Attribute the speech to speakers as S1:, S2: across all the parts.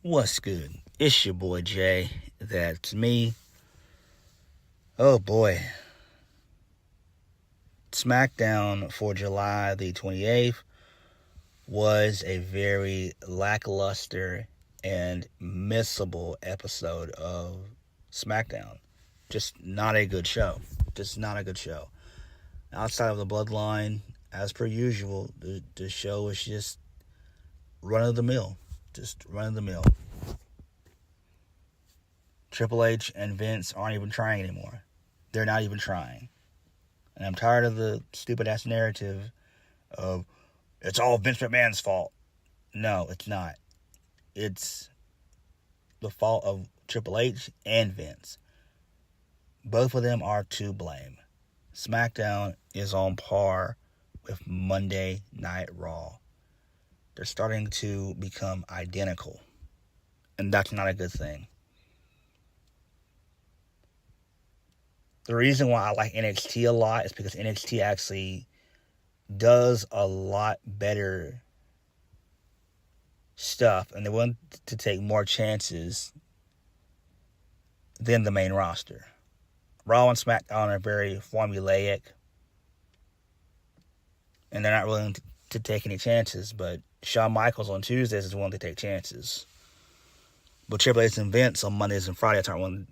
S1: What's good? It's your boy Jay. That's me. Oh boy. Smackdown for July the 28th was a very lackluster and missable episode of Smackdown. Just not a good show. Outside of the Bloodline, as per usual, the show was just run of the mill. Triple H and Vince aren't even trying anymore. They're not even trying. And I'm tired of the stupid-ass narrative of, it's all Vince McMahon's fault. No, it's not. It's the fault of Triple H and Vince. Both of them are to blame. SmackDown is on par with Monday Night Raw. They're starting to become identical. And that's not a good thing. The reason why I like NXT a lot is because NXT actually does a lot better stuff, and they want to take more chances than the main roster. Raw and SmackDown are very formulaic, and they're not willing to take any chances, but Shawn Michaels on Tuesdays is willing to take chances. But Triple H and Vince on Mondays and Fridays aren't willing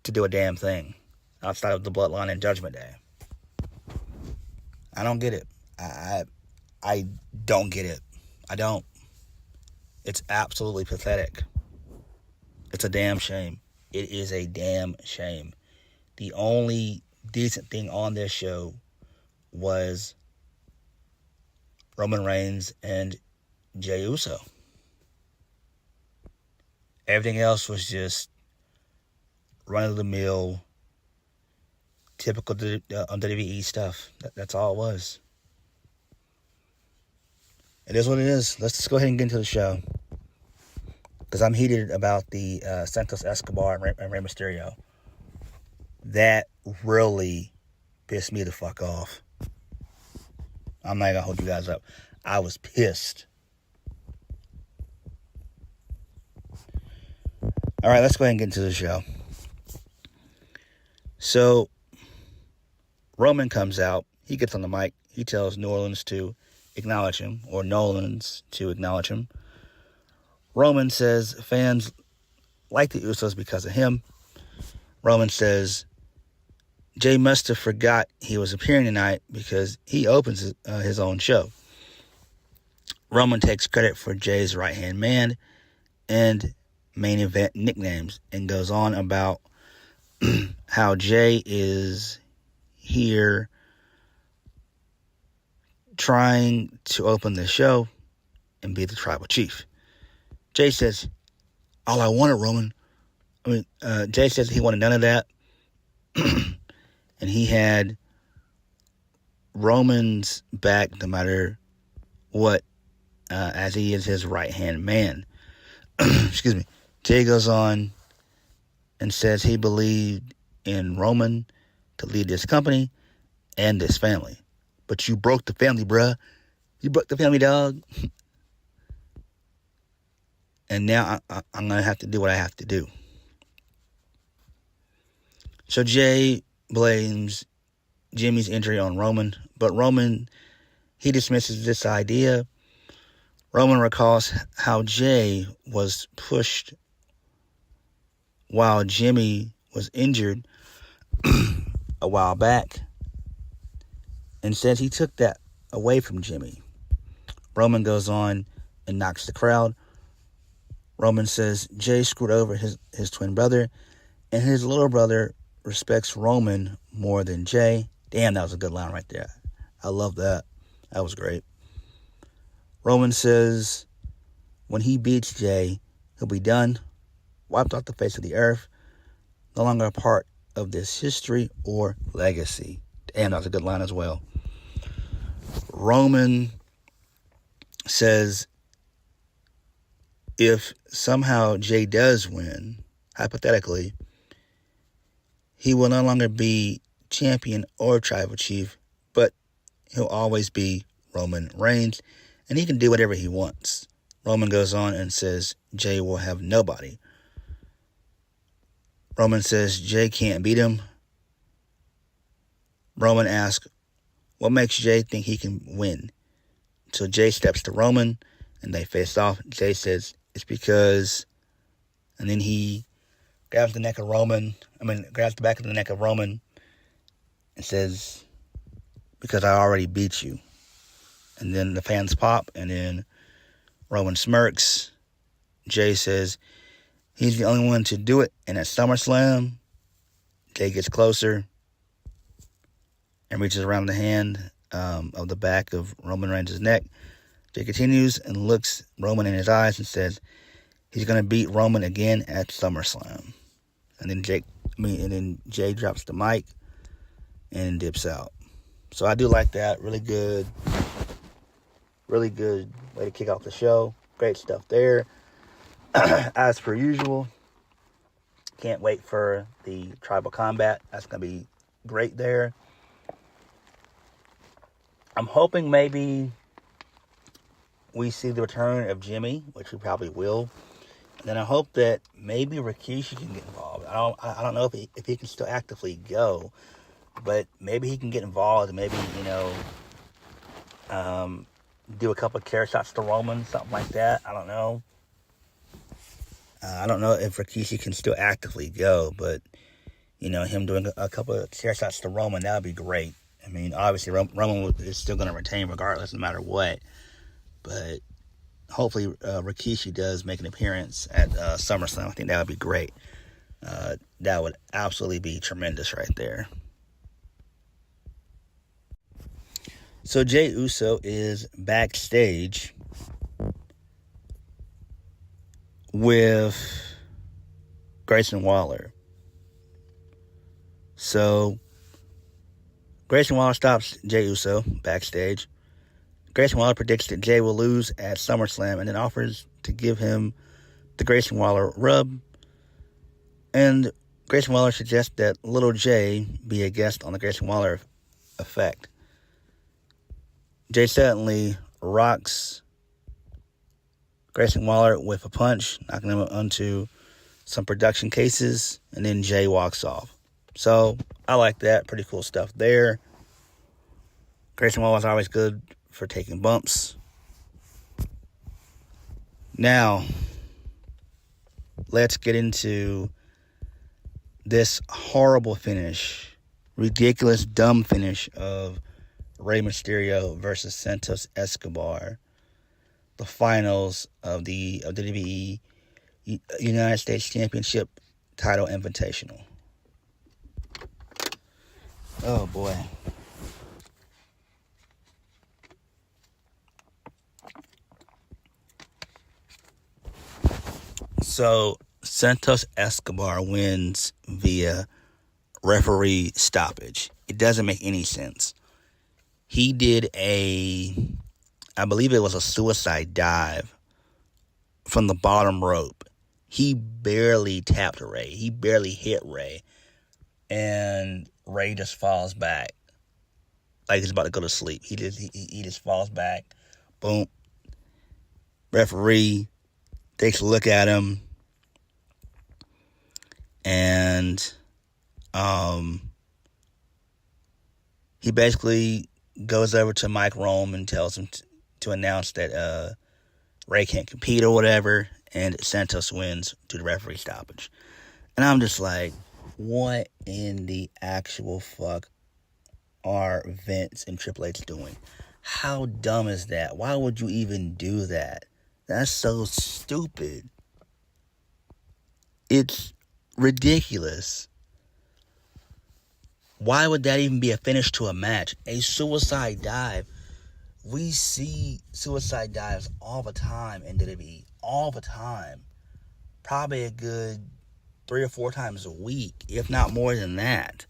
S1: to do a damn thing outside of the Bloodline and Judgment Day. I don't get it. I don't get it. I don't. It's absolutely pathetic. It's a damn shame. It is a damn shame. The only decent thing on this show was Roman Reigns and Jey Uso. Everything else was just run-of-the-mill, typical WWE stuff. That's all it was. It is what it is. Let's just go ahead and get into the show. Because I'm heated about the Santos Escobar and Rey Mysterio. That really pissed me the fuck off. I'm not going to hold you guys up. I was pissed. Alright, let's go ahead and get into the show. So, Roman comes out. He gets on the mic. He tells New Orleans to acknowledge him, or Nolans to acknowledge him. Roman says fans like the Usos because of him. Roman says Jey must have forgot he was appearing tonight because he opens his own show. Roman takes credit for Jey's right-hand man and main event nicknames and goes on about how Jey is here trying to open the show and be the tribal chief. Jey says, all I wanted, Roman. Jey says he wanted none of that. And he had Roman's back no matter what, as he is his right-hand man. Excuse me. Jey goes on and says he believed in Roman to lead this company and this family. But you broke the family, bruh. You broke the family, dog. And now I'm going to have to do what I have to do. So Jey blames Jimmy's injury on Roman. But Roman, he dismisses this idea. Roman recalls how Jey was pushed while Jimmy was injured a while back, and says he took that away from Jimmy. Roman goes on and knocks the crowd. Roman says Jey screwed over his twin brother, and his little brother respects Roman more than Jey. Damn, that was a good line right there. I love that. That was great. Roman says when he beats Jey, he'll be done, wiped off the face of the earth, no longer a part of this history or legacy. Damn, that was a good line as well. Roman says if somehow Jey does win, hypothetically, he will no longer be champion or tribal chief, but he'll always be Roman Reigns, and he can do whatever he wants. Roman goes on and says Jey will have nobody. Roman says Jey can't beat him. Roman asks, what makes Jey think he can win? So Jey steps to Roman, and they face off. Jey says, it's because... And then he grabs the back of the neck of Roman and says, because I already beat you. And then the fans pop, and then Roman smirks. Jey says he's the only one to do it. And at SummerSlam, Jey gets closer and reaches around the hand of the back of Roman Reigns' neck. Jey continues and looks Roman in his eyes and says he's going to beat Roman again at SummerSlam. And then Jey drops the mic and dips out. So I do like that. Really good way to kick off the show. Great stuff there. As per usual, can't wait for the tribal combat. That's going to be great there. I'm hoping maybe we see the return of Jimmy, which we probably will. And then I hope that maybe Rikishi can get involved. I don't know if he can still actively go, but maybe he can get involved and maybe, do a couple of chair shots to Roman, something like that. I don't know. I don't know if Rikishi can still actively go, but, him doing a couple of chair shots to Roman, that would be great. I mean, obviously, Roman is still going to retain regardless, no matter what. But hopefully, Rikishi does make an appearance at SummerSlam. I think that would be great. That would absolutely be tremendous right there. So, Jey Uso is backstage with Grayson Waller. So, Grayson Waller stops Jey Uso backstage. Grayson Waller predicts that Jey will lose at SummerSlam and then offers to give him the Grayson Waller rub. And Grayson Waller suggests that little Jey be a guest on the Grayson Waller effect. Jey suddenly rocks Grayson Waller with a punch, knocking him onto some production cases, and then Jey walks off. So, I like that. Pretty cool stuff there. Grayson Waller's always good for taking bumps. Now, let's get into this horrible finish, ridiculous, dumb finish of Rey Mysterio versus Santos Escobar, the finals of the WWE United States Championship title invitational. Oh boy. So, Santos Escobar wins via referee stoppage. It doesn't make any sense. He did I believe it was a suicide dive from the bottom rope. He barely tapped Rey. He barely hit Rey. And Rey just falls back. Like he's about to go to sleep. He just falls back. Boom. Referee takes a look at him. And he basically goes over to Mike Rome and tells him to announce that Rey can't compete or whatever, and Santos wins due to referee stoppage. And I'm just like, what in the actual fuck are Vince and Triple H doing? How dumb is that? Why would you even do that? That's so stupid. It's ridiculous. Why would that even be a finish to a match? A suicide dive. We see suicide dives all the time in WWE. All the time. Probably a good 3 or 4 times a week, if not more than that.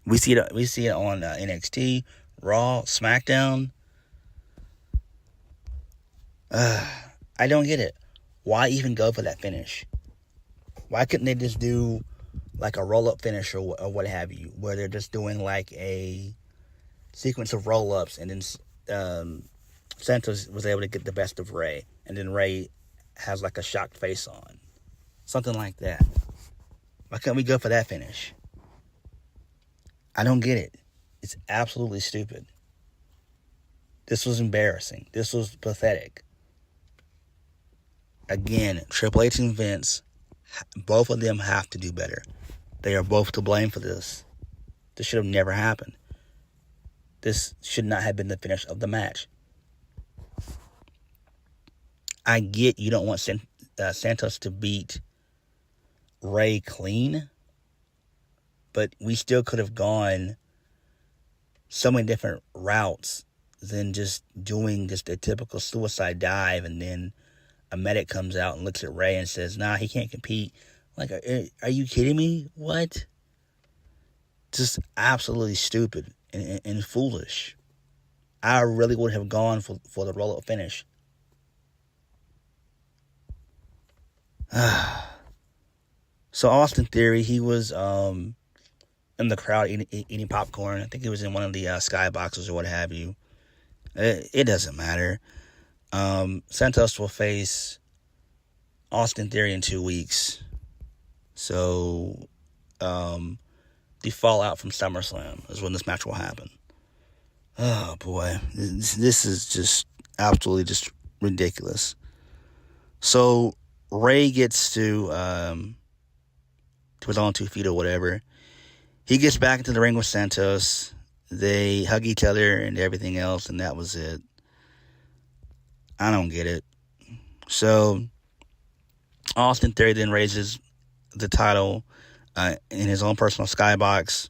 S1: We see it on NXT, Raw, Smackdown. I don't get it. Why even go for that finish? Why couldn't they just do like a roll-up finish or what have you, where they're just doing like a sequence of roll-ups and then Santos was able to get the best of Rey and then Ray has like a shocked face on. Something like that. Why couldn't we go for that finish? I don't get it. It's absolutely stupid. This was embarrassing. This was pathetic. Again, Triple H and Vince, both of them have to do better. They are both to blame for this. This should have never happened. This should not have been the finish of the match. I get you don't want Santos to beat Ray clean, but we still could have gone so many different routes than just doing just a typical suicide dive, and then a medic comes out and looks at Ray and says, nah, he can't compete. Like, are you kidding me? What? Just absolutely stupid and foolish. I really would have gone for the roll-up finish. So Austin Theory, he was in the crowd eating popcorn. I think he was in one of the skyboxes or what have you. It doesn't matter. Santos will face Austin Theory in 2 weeks. So the fallout from SummerSlam is when this match will happen. Oh boy, this is just absolutely just ridiculous. So Ray gets to his own 2 feet or whatever. He gets back into the ring with Santos. They hug each other and everything else, and that was it. I don't get it. So Austin Theory then raises the title in his own personal skybox,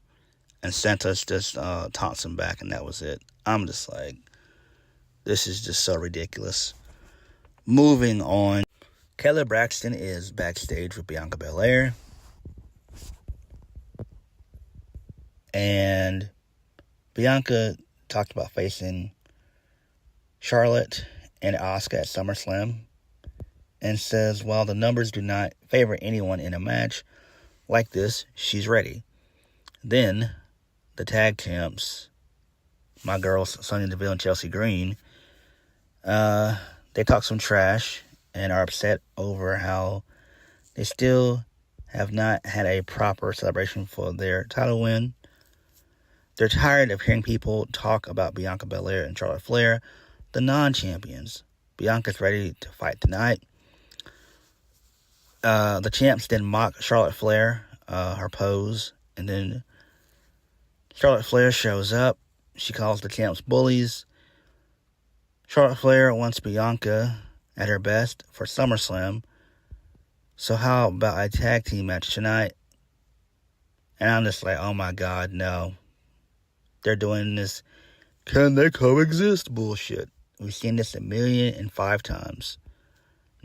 S1: and Santos just taunts him back, and that was it. I'm just like, this is just so ridiculous. Moving on. Kayla Braxton is backstage with Bianca Belair. And Bianca talked about facing Charlotte and Asuka at SummerSlam, and says, while the numbers do not favor anyone in a match like this, she's ready. Then, the tag champs, my girls Sonya Deville and Chelsea Green, they talk some trash and are upset over how they still have not had a proper celebration for their title win. They're tired of hearing people talk about Bianca Belair and Charlotte Flair, the non-champions. Bianca's ready to fight tonight. The champs then mock Charlotte Flair, her pose, and then Charlotte Flair shows up. She calls the champs bullies. Charlotte Flair wants Bianca at her best for SummerSlam. So how about a tag team match tonight? And I'm just like, oh my God, no. They're doing this, can they coexist bullshit. We've seen this 1,000,005 times.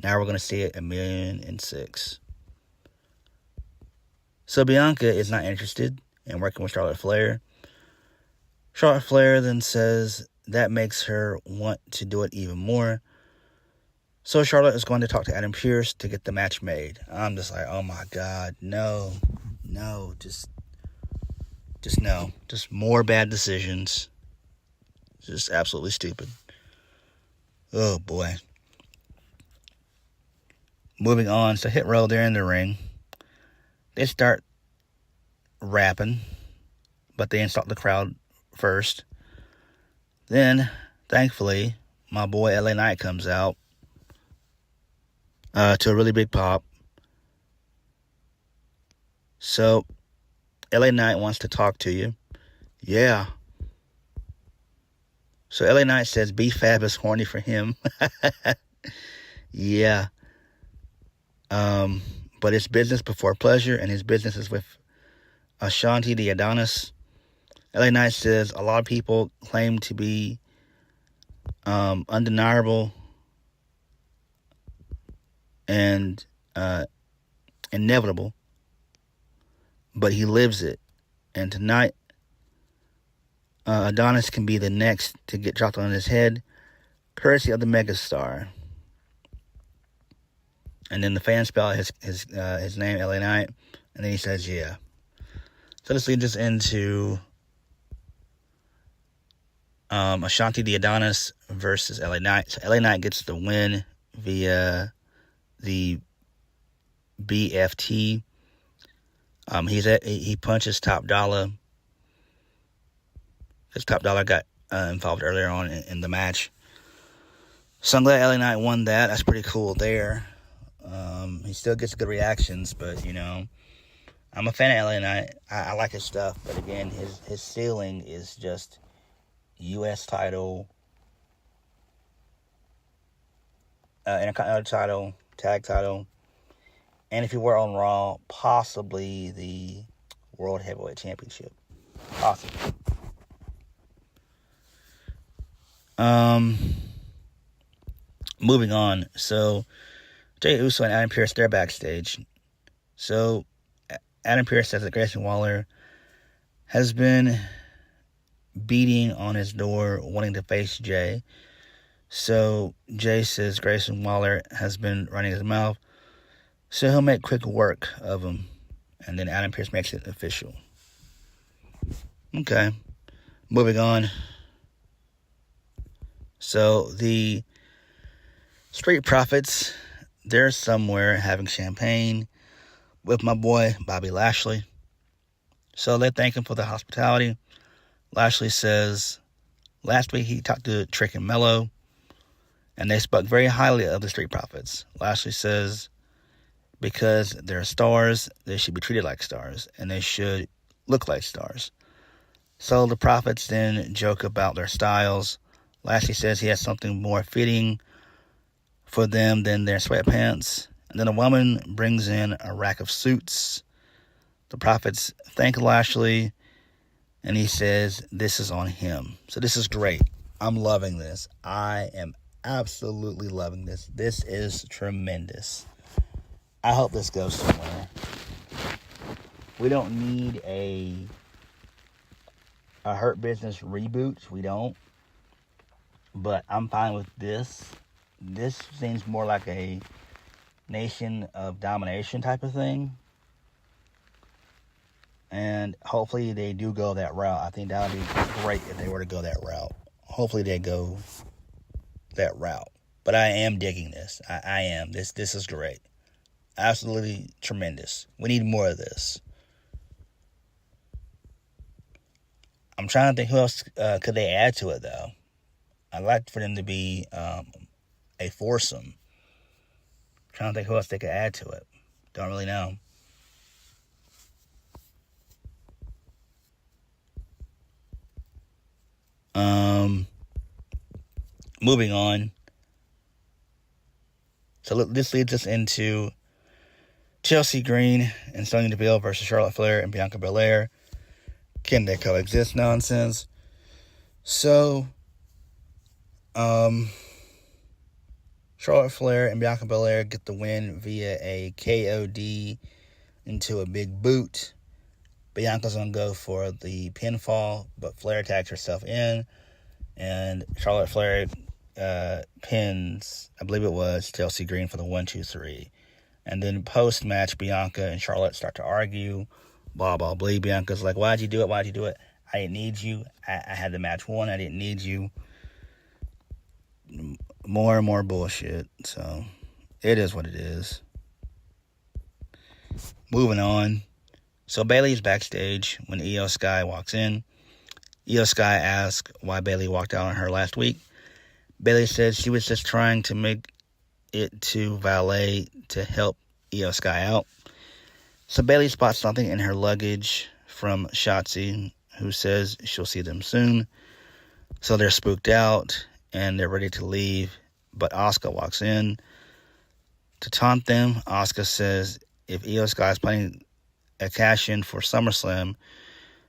S1: Now we're going to see it 1,000,006. So Bianca is not interested in working with Charlotte Flair. Charlotte Flair then says that makes her want to do it even more. So Charlotte is going to talk to Adam Pearce to get the match made. I'm just like, oh my God, no, just no. Just more bad decisions. Just absolutely stupid. Oh boy. Moving on, so Hit Row, they're in the ring. They start rapping, but they insult the crowd first. Then, thankfully, my boy LA Knight comes out to a really big pop. So, LA Knight wants to talk to you. Yeah. So LA Knight says B-Fab is horny for him. Yeah. But it's business before pleasure, and his business is with Ashanti the Adonis. LA Knight says a lot of people claim to be undeniable and inevitable, but he lives it. And tonight, Adonis can be the next to get dropped on his head, courtesy of the megastar. And then the fans spell out his name, LA Knight, and then he says, yeah. So this leads us into Ashanti the Adonis versus LA Knight. So LA Knight gets the win via the BFT. He punches Top Dollar. Because Top Dollar got involved earlier on in the match. So I'm glad LA Knight won that. That's pretty cool there. He still gets good reactions, but, I'm a fan of LA Knight. I like his stuff, but again, his ceiling is just U.S. title, Intercontinental title, tag title, and if he were on Raw, possibly the World Heavyweight Championship. Possibly. Moving on. So, Jey Uso and Adam Pearce, they're backstage. So, Adam Pearce says that Grayson Waller has been beating on his door, wanting to face Jey. So, Jey says Grayson Waller has been running his mouth, so he'll make quick work of him. And then Adam Pearce makes it official. Okay. Moving on. So, the Street Profits, they're somewhere having champagne with my boy, Bobby Lashley. So, they thank him for the hospitality. Lashley says, last week he talked to Trick and Mello, and they spoke very highly of the Street Profits. Lashley says, because they're stars, they should be treated like stars, and they should look like stars. So the Profits then joke about their styles. Lashley says he has something more fitting for them than their sweatpants. And then a woman brings in a rack of suits. The Profits thank Lashley, and he says this is on him. So this is great. I'm loving this. I am absolutely loving this. This is tremendous. I hope this goes somewhere. We don't need a Hurt Business reboot. We don't. But I'm fine with this. This seems more like a Nation of Domination type of thing. And hopefully they do go that route. I think that would be great if they were to go that route. Hopefully they go that route. But I am digging this. I am. This is great. Absolutely tremendous. We need more of this. I'm trying to think who else could they add to it, though. I'd like for them to be a foursome. I'm trying to think who else they could add to it. Don't really know. Moving on. So this leads us into Chelsea Green and Sonya Deville versus Charlotte Flair and Bianca Belair. Can they coexist nonsense? So, Charlotte Flair and Bianca Belair get the win via a KOD into a big boot. Bianca's going to go for the pinfall, but Flair tags herself in, and Charlotte Flair pins, I believe it was, Chelsea Green for the 1-2-3. And then post-match, Bianca and Charlotte start to argue. Blah, blah, blah. Bianca's like, why'd you do it? Why'd you do it? I didn't need you. I had the match won. I didn't need you. More and more bullshit. So, it is what it is. Moving on. So, Bayley's backstage when Io Sky walks in. Io Sky asks why Bayley walked out on her last week. Bayley says she was just trying to make it to valet to help Io Sky out. So Bayley spots something in her luggage from Shotzi, who says she'll see them soon. So they're spooked out, and they're ready to leave. But Asuka walks in to taunt them. Asuka says if Io Sky is planning a cash-in for SummerSlam,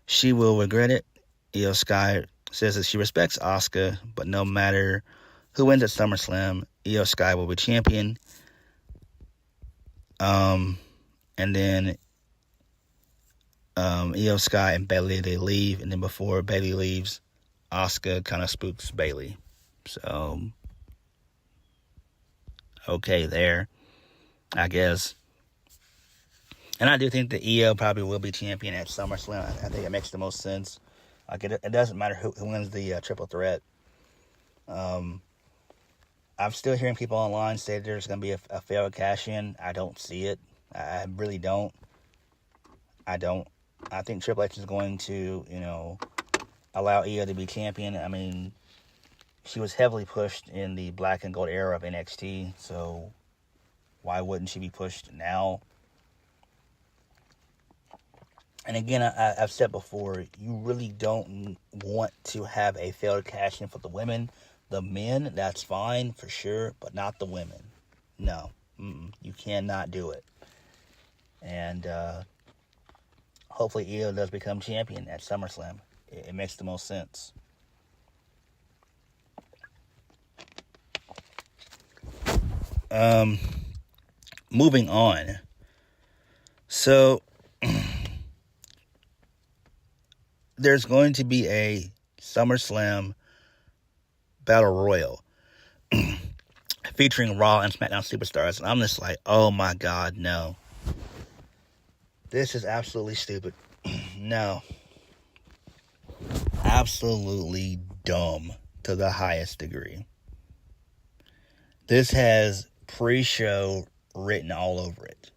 S1: she will regret it. Io Sky says that she respects Asuka, but no matter who wins at SummerSlam, Io Sky will be champion. And then Io Sky and Bayley, they leave. And then before Bayley leaves, Asuka kind of spooks Bayley. So, okay there, I guess. And I do think that Io probably will be champion at SummerSlam. I think it makes the most sense. Like it doesn't matter who wins the triple threat. I I'm still hearing people online say there's going to be a failed cash-in. I don't see it. I really don't. I think Triple H is going to, allow Io to be champion. I mean, she was heavily pushed in the black and gold era of NXT, so why wouldn't she be pushed now? And again, I've said before, you really don't want to have a failed cash-in for the women. The men, that's fine for sure, but not the women. No, you cannot do it. And hopefully Io does become champion at SummerSlam. It makes the most sense. Moving on. So there's going to be a SummerSlam Battle Royal featuring Raw and SmackDown superstars. And I'm just like, oh my God, no. This is absolutely stupid. No. Absolutely dumb to the highest degree. This has pre-show written all over it.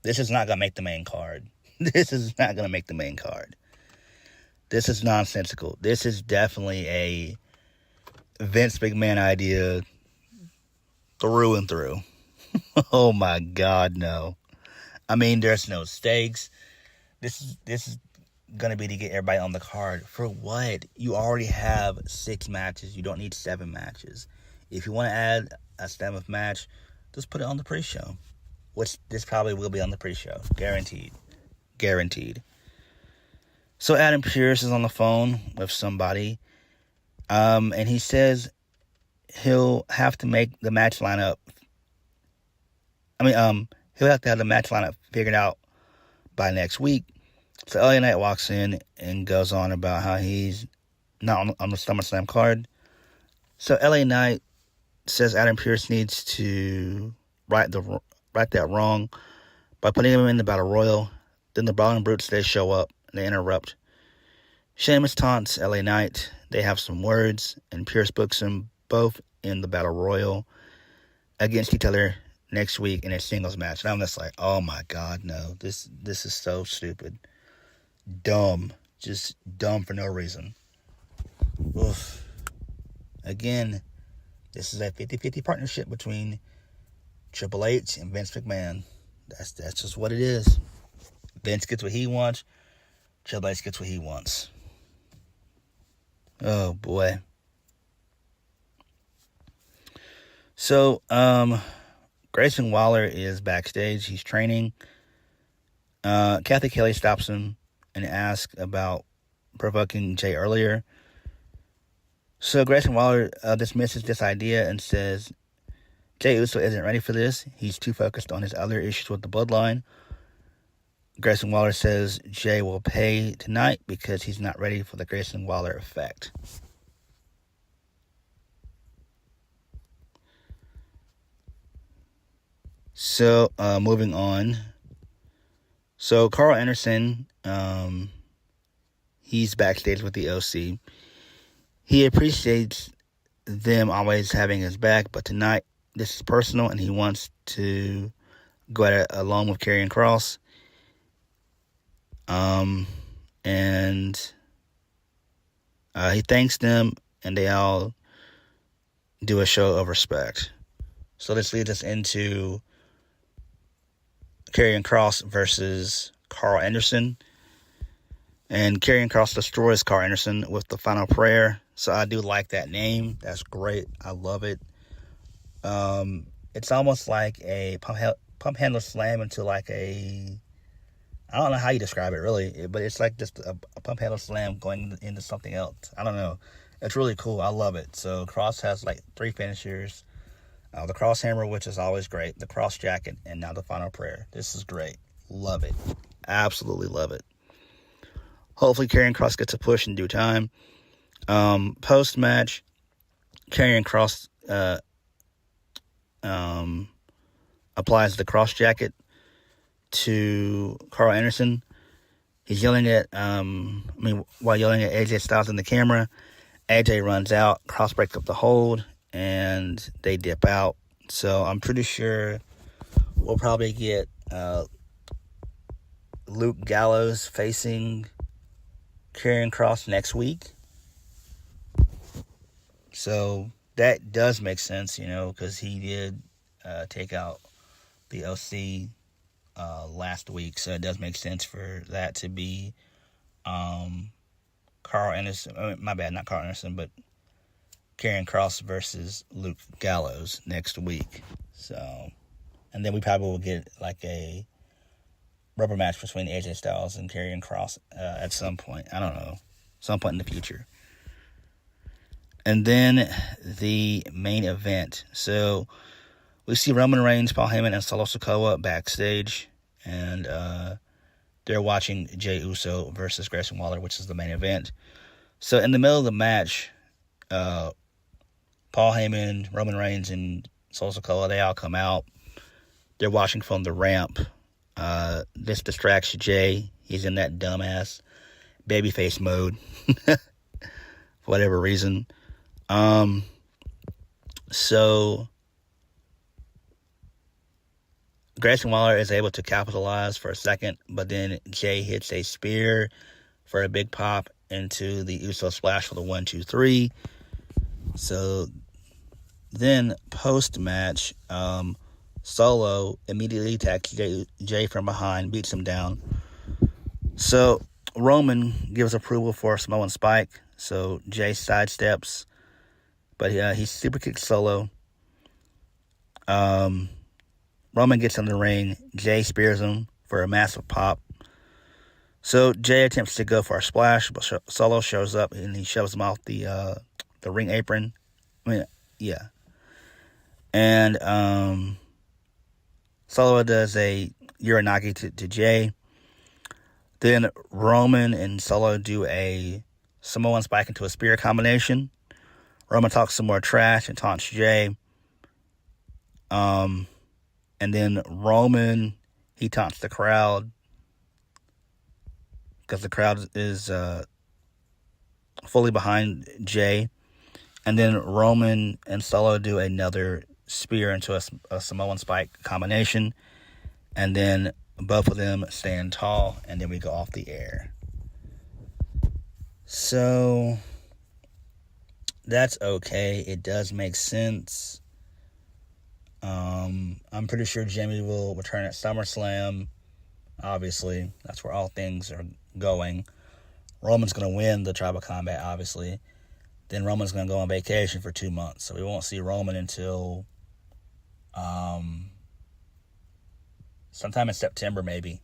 S1: This is not going to make the main card. This is not going to make the main card. This is nonsensical. This is definitely a Vince McMahon idea through and through. Oh my God, no. I mean, there's no stakes. This is going to be to get everybody on the card. For what? You already have 6 matches. You don't need 7 matches. If you want to add a 7th match, just put it on the pre-show. Which this probably will be on the pre-show. Guaranteed. Guaranteed. So Adam Pearce is on the phone with somebody. And he says he'll have to make the match lineup. He'll have to have the match lineup figured out by next week. So LA Knight walks in and goes on about how he's not on the SummerSlam card. So LA Knight says Adam Pearce needs to right that wrong by putting him in the Battle Royal. Then the Brawling Brutes, they show up and they interrupt. Sheamus taunts LA Knight. They have some words, and Pearce books them both in the Battle Royal against each other next week in a singles match. And I'm just like, oh my God, no. This is so stupid. Dumb. Just dumb for no reason. Oof. Again, this is a 50-50 partnership between Triple H and Vince McMahon. That's just what it is. Vince gets what he wants. Triple H gets what he wants. Oh, boy. So, Grayson Waller is backstage. He's training. Kathy Kelly stops him and asks about provoking Jey earlier. So, Grayson Waller dismisses this idea and says Jey Uso isn't ready for this. He's too focused on his other issues with the Bloodline. Grayson Waller says Jey will pay tonight because he's not ready for the Grayson Waller effect. So, moving on. So, Carl Anderson, he's backstage with the OC. He appreciates them always having his back, but tonight, this is personal, and he wants to go at it alone with Karrion Kross. And he thanks them, and they all do a show of respect. So this leads us into Karrion Kross versus Carl Anderson. And Karrion Kross destroys Carl Anderson with the final prayer. So I do like that name. That's great. I love it. It's almost like a pump handle slam into like a... I don't know how you describe it, really, but it's like just a pump handle slam going into something else. I don't know. It's really cool. I love it. So Kross has like 3 finishers. The cross hammer, which is always great. The cross jacket, and now the final prayer. This is great. Love it. Absolutely love it. Hopefully Karrion Kross gets a push in due time. Post-match, Karrion Kross applies the cross jacket to Carl Anderson. He's yelling at, while yelling at AJ Styles in the camera. AJ runs out. Kross breaks up the hold, and they dip out. So I'm pretty sure we'll probably get Luke Gallows facing Karrion Kross next week. So that does make sense, because he did take out the OC last week. So it does make sense for that to be Carl Anderson. My bad, not Carl Anderson, but Karrion Kross versus Luke Gallows next week. So, and then we probably will get like a rubber match between AJ Styles and Karrion Kross at some point. I don't know. Some point in the future. And then the main event. So we see Roman Reigns, Paul Heyman, and Solo Sikoa backstage. And they're watching Jey Uso versus Grayson Waller, which is the main event. So in the middle of the match, Paul Heyman, Roman Reigns, and Solo Sikoa, they all come out. They're watching from the ramp. This distracts Jey. He's in that dumbass babyface mode. For whatever reason. So Grayson Waller is able to capitalize for a second, but then Jey hits a spear for a big pop into the Uso splash for the 1-2-3. So then post-match, Solo immediately attacks Jey from behind, beats him down. So Roman gives approval for Samoan Spike. So Jey sidesteps, but he super kicks Solo. Roman gets in the ring. Jey spears him for a massive pop. So Jey attempts to go for a splash, but Solo shows up and he shoves him off the ring apron. Yeah. And Solo does a Uranagi to Jey. Then Roman and Solo do a Samoan Spike into a spear combination. Roman talks some more trash and taunts Jey. And then Roman, he taunts the crowd because the crowd is fully behind Jey. And then Roman and Solo do another spear into a Samoan Spike combination. And then both of them stand tall, and then we go off the air. So that's okay. It does make sense. I'm pretty sure Jimmy will return at SummerSlam. Obviously, that's where all things are going. Roman's going to win the Tribal Combat, obviously. Then Roman's going to go on vacation for 2 months. So we won't see Roman until sometime in September, maybe.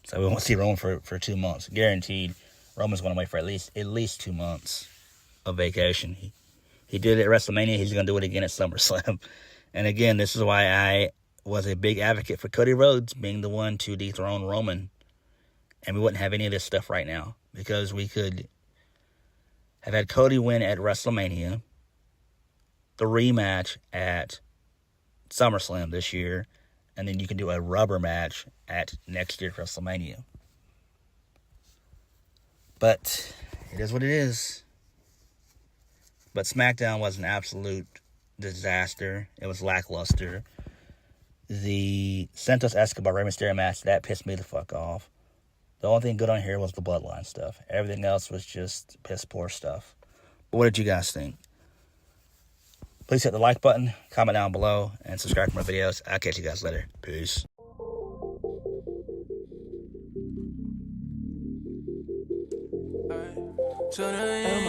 S1: So we won't see Roman for 2 months. Guaranteed, Roman's going to wait for at least 2 months of vacation. He did it at WrestleMania. He's going to do it again at SummerSlam. And again, this is why I was a big advocate for Cody Rhodes being the one to dethrone Roman. And we wouldn't have any of this stuff right now. Because we could have had Cody win at WrestleMania, the rematch at SummerSlam this year, and then you can do a rubber match at next year's WrestleMania. But it is what it is. But Smackdown was an absolute disaster. It was lackluster. The Santos Escobar Rey Mysterio match, that pissed me the fuck off. The only thing good on here was the Bloodline stuff. Everything else was just piss poor stuff. But what did you guys think? Please hit the like button, comment down below, and subscribe for more videos. I'll catch you guys later. Peace.
S2: Tune in.